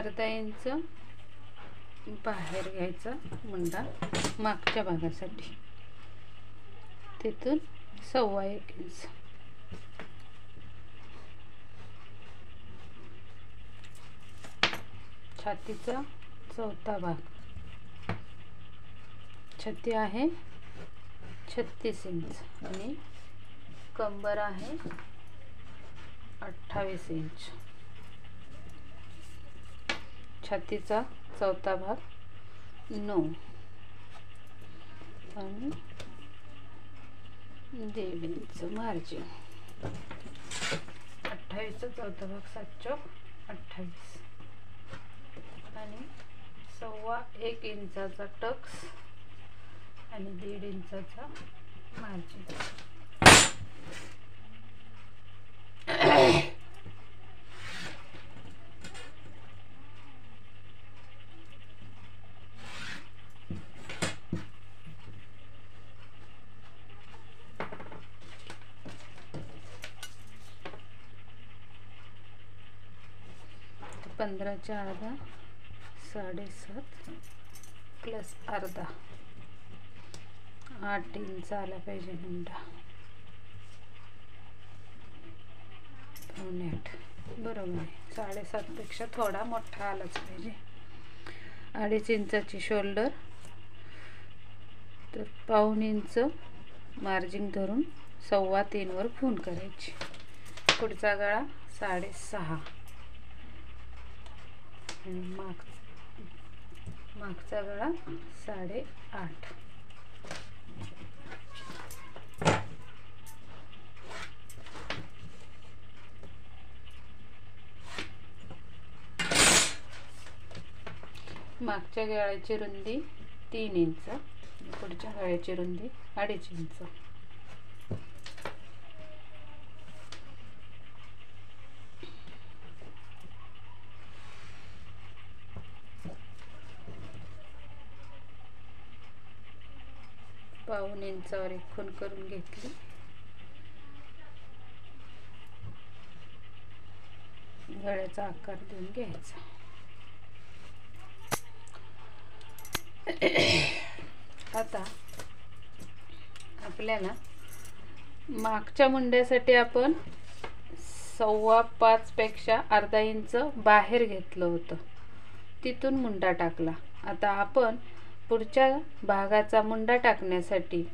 अर्धा इंच बाहेर घ्यायचा मुंडा मागच्या भागासाठी, तिथून 1.25 इंच. छातीचा चौथा भाग, छाती आहे 36 इंच आणि कंबर आहे 28 इंच. छातीचा चौथा भाग 9 आणि 1.5 इंच मार्जिन. 28 चा चौथा भाग 7 चौक 28 आणि 1.25 इंचाचा टक्स आणि 1.5 इंचाचा मार्जिन. पंधराच्या अर्धा 7.5 प्लस अर्धा 8 इंच आला पाहिजे मुंडा. 8 बरोबर आहे. 7.5 पेक्षा थोडा मोठा आलाच पाहिजे. 2.5 इंचाची शोल्डर, तर 1.25 इंच मार्जिन धरून 3.25 वर खूण करायची. पुढचा गळा 6.5 आणि मागचा गळा 8.5. मागच्या गळ्याची रुंदी 3 इंच, पुढच्या गळ्याची रुंदी 2.5 इंच. पाऊण इंचावर एक खूण करून घेतली. गळ्याचा आकार देऊन घ्यायचा. आता आपल्याला मागच्या मुंड्यासाठी आपण 5.25 पेक्षा अर्धा इंच बाहेर घेतलं होतं, तिथून मुंडा टाकला. आता आपण पुढच्या भागाचा मुंडा टाकण्यासाठी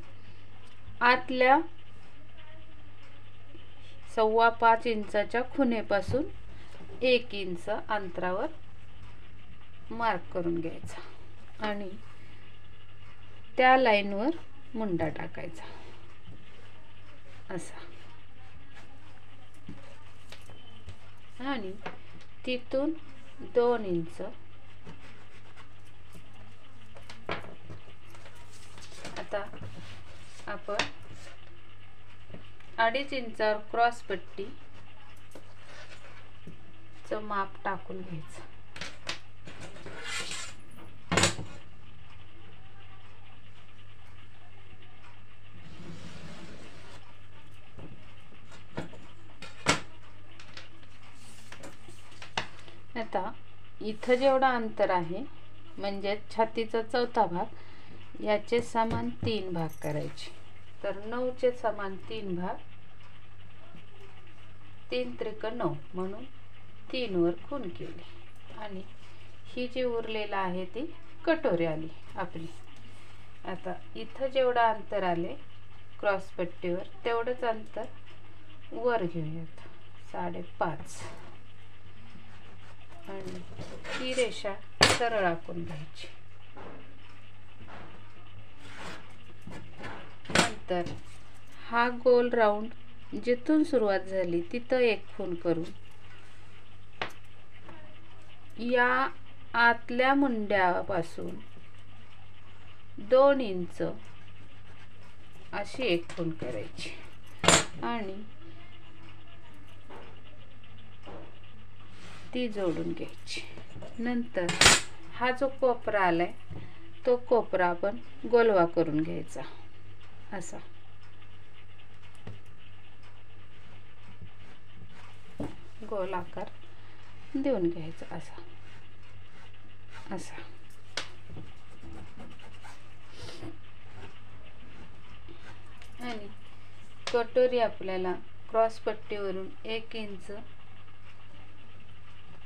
आतल्या 5.25 इंचाच्या खुणेपासून 1 इंच अंतरावर मार्क करून घ्यायचा आणि त्या लाईनवर मुंडा टाकायचा असा. आणि तिथून 2 इंच आता आपण 2.5 इंचावर क्रॉस पट्टी चं माप टाकून घ्यायचं. आता इथं जेवढं अंतर आहे म्हणजे छातीचा चौथा भाग, याचे समान 3 भाग करायचे. तर 9 चे समान 3 भाग, 3 त्रिक 9 म्हणून 3 वर खूण केली आणि ही जी उरलेला आहे ती कटोरी आली आपली. आता इथं जेवढं अंतर आले क्रॉस पट्टीवर तेवढंच अंतर वर घेऊयात 5.5 आणि ही रेषा सरळ आखून घ्यायची. नंतर हा गोल राऊंड जिथून सुरुवात झाली तिथं एक खूण करून या आतल्या मुंड्यापासून 2 इंच अशी एक खूण करायची आणि ती जोडून घ्यायची. नंतर हा जो कोपरा आलाय तो कोपरा आपण गोलवा करून घ्यायचा असा. गोल आकार देऊन घ्यायचा असा. असा. आणि कटोरी आपल्याला क्रॉस पट्टीवरून 1 इंच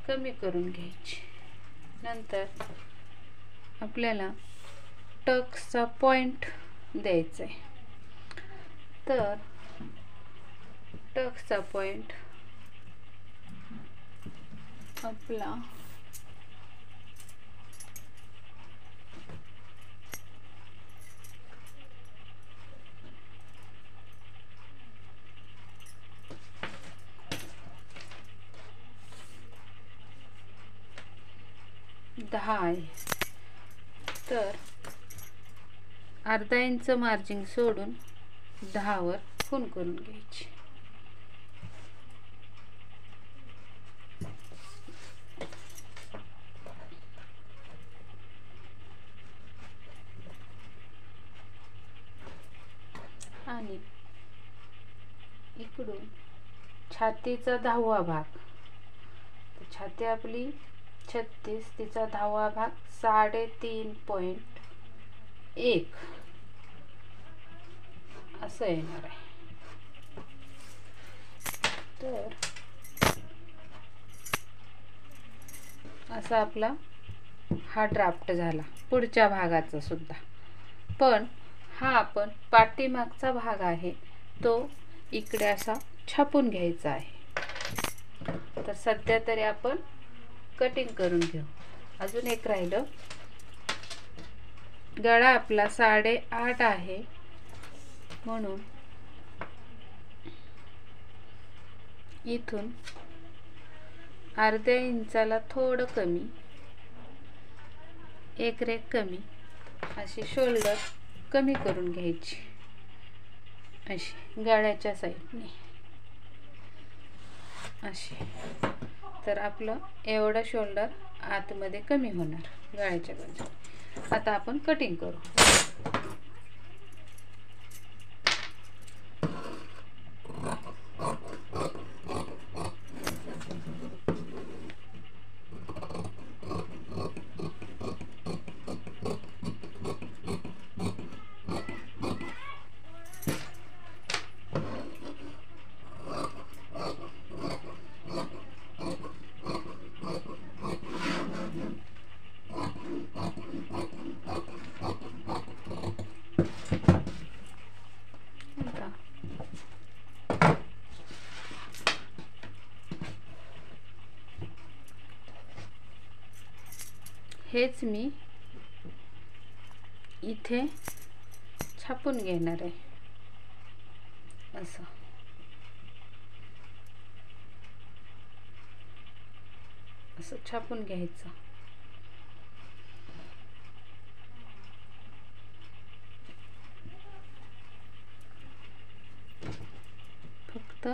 कमी करून घ्यायची. नंतर आपल्याला टक्सचा पॉइंट द्यायचा आहे. तर टक्सचा पॉइंट आपला 10 आहे. तर अर्धा इंच मार्जिन सोडून 10 वर खूण करून घ्यायची. आणि इकडून छातीचा 10वा भाग, तर छाती आपली 36, तिचा 10वा भाग 3.1 असं येणार आहे. तर असा आपला हा ड्राफ्ट झाला पुढच्या भागाचा सुद्धा. पण हा आपण पाठीमागचा भाग आहे तो इकडे असा छापून घ्यायचा आहे. तर सध्या तरी आपण कटिंग करून घेऊ. अजून एक राहिलं. गळा आपला 8.5 आहे, म्हणून इथून अर्ध्या इंचाला थोडं कमी, 1 रेघ कमी अशी शोल्डर कमी करून घ्यायची, अशी गळ्याच्या साईडने अशी. तर आपलं एवढं शोल्डर आतमध्ये कमी होणार गळ्याच्या बाजूने. आता आपण कटिंग करू. हेच मी इथे छापून घेणार आहे. असं असं छापून घ्यायचं. फक्त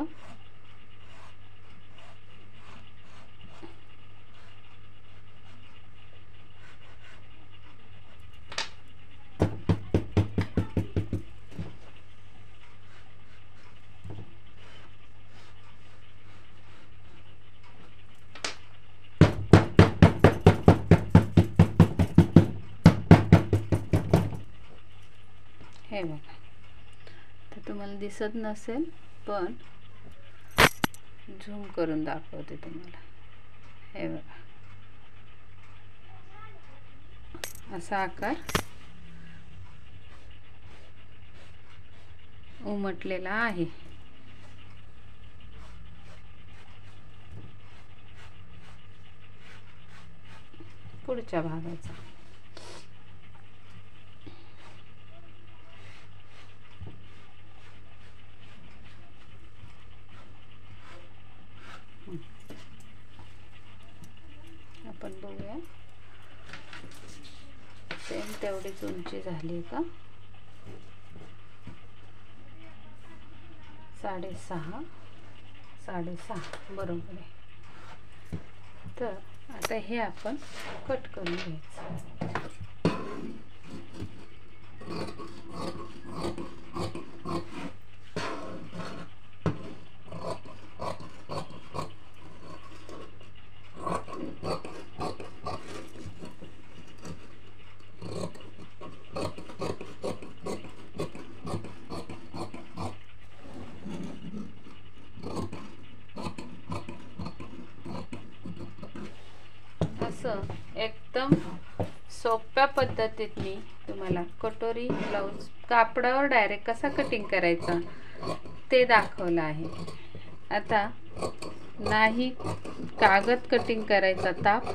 हे बघा. तर तुम्हाला दिसत नसेल पण झूम करून दाखवते तुम्हाला. हे बघा, असा आकार उमटलेला आहे. पुढच्या भागाचा आपण बघूया. सेम तेवढीच उंची झाली का? 6.5 बरोबर आहे. तर आता हे आपण कट करून घ्यायचं. पद्धतीत मी तुम्हाला कटोरी ब्लाऊज कापडावर डायरेक्ट कसा कटिंग करायचा ते दाखवलं आहे. आता नाही कागद कटिंग करायचा ताप,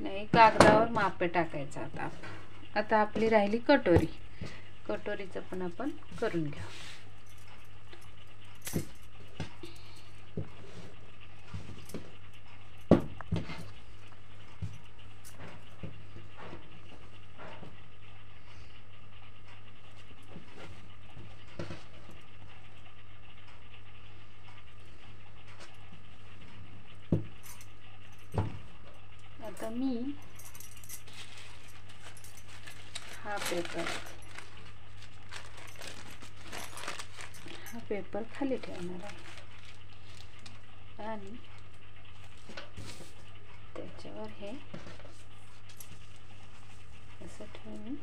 नाही कागदावर मापे टाकायचा ताप. आता आपली राहिली कटोरी. कटोरीचं पण आपण करून घेऊ. आता मी हा पेपर खाली ठेवणार आहे आणि त्याच्यावर हे असं ठेवून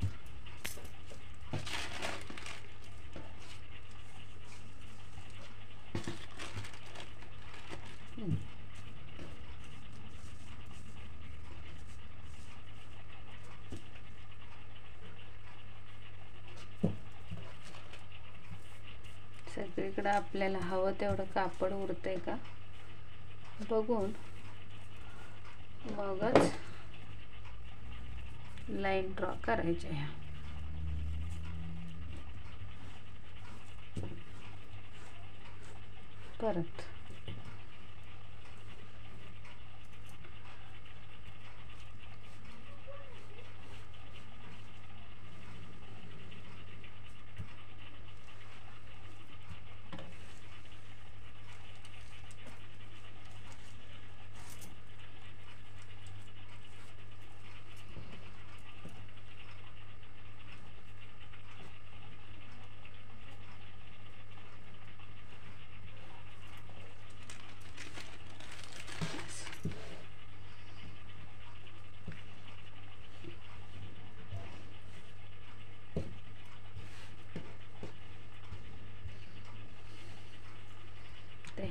सगळीकडे आपल्याला हवं तेवढं कापड उरतंय का बघून मगच लाईन ड्रॉ करायच्या. ह्या परत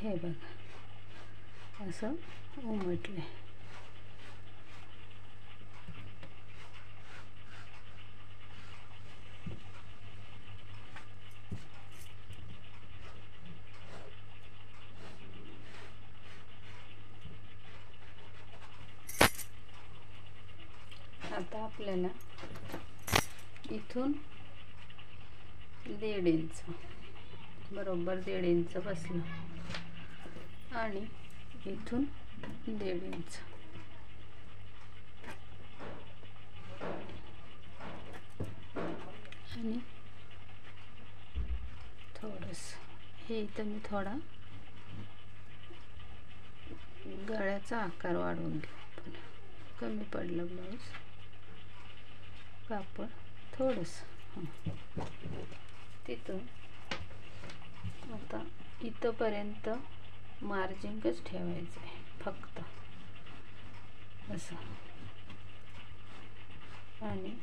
हे बघा असं उमटले. आता आपल्याला इथून 1.5 इंच बरोबर 1.5 इंच बसलं आणि इथून 1.5 इंच आणि थोडंसं हे इथं मी थोडा गळ्याचा आकार वाढवून घेऊ. पण कमी पडलं ब्लाऊज कापड थोडंसं तिथून आता इथंपर्यंत मार्जिंगच ठेवायचं आहे फक्त असं. आणि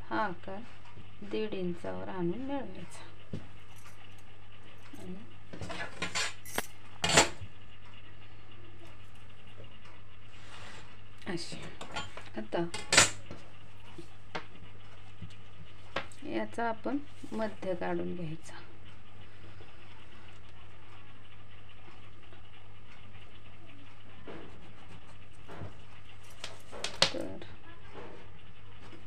हा आकार 1.5 इंचावर आणून मिळवायचा. आणि अशी आता याचा आपण मध्य काढून घ्यायचा. तर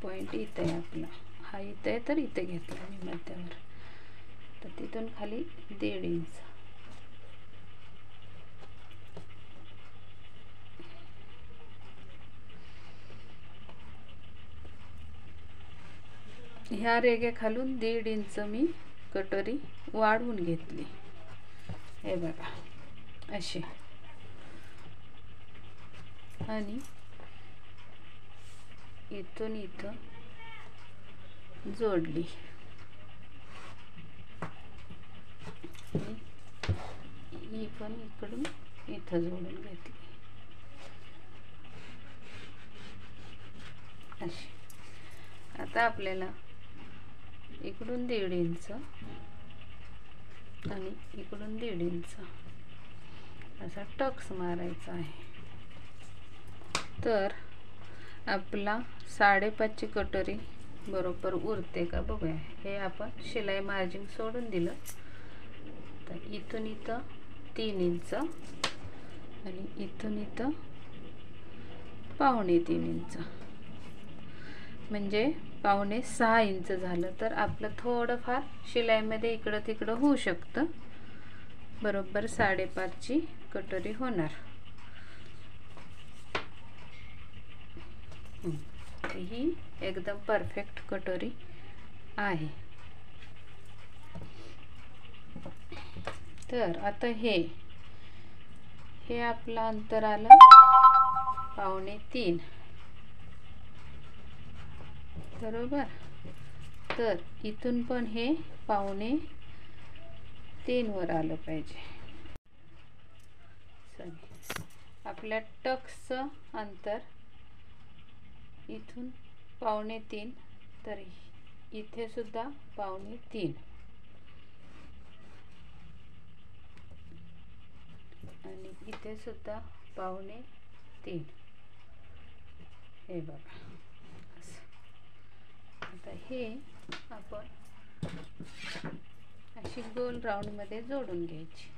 पॉइंट इथं आहे आपला, हा इथं आहे तर इथे घेतला मी मध्यावर. तर तिथून खाली 1.5 इंच ह्या रेघे खालून 1.5 इंच मी कटोरी वाढवून घेतली. हे बघा अशी. आणि इथून इथं जोडली. ही पण इकडून इथं जोडून घेतली अशी. आता आपल्याला इकडून 1.5 इंच आणि इकडून 1.5 इंच असा टक्स मारायचा आहे. तर आपला 5.5ची कटोरी बरोबर उरते का बघूया. हे आपण शिलाई मार्जिन सोडून दिलं तर इथून इथं 3 इंच आणि इथून इथं 3.25 इंच, म्हणजे 5.25-6 इंच झालं. तर आपलं थोडंफार शिलाईमध्ये इकडं तिकडं होऊ शकतं. बरोबर 5.5ची कटोरी होणार. ही एकदम परफेक्ट कटोरी आहे. तर आता हे आपलं अंतर आलं 3.25, बरोबर. तर इथून पण हे 3.25 वर आलं पाहिजे. आपल्या टक्सचं अंतर इथून 3.25, तर इथे सुद्धा 3.25 आणि इथे सुद्धा 3.25. हे बघा असं. आता हे आपण अशी गोल राऊंडमध्ये जोडून घ्यायची.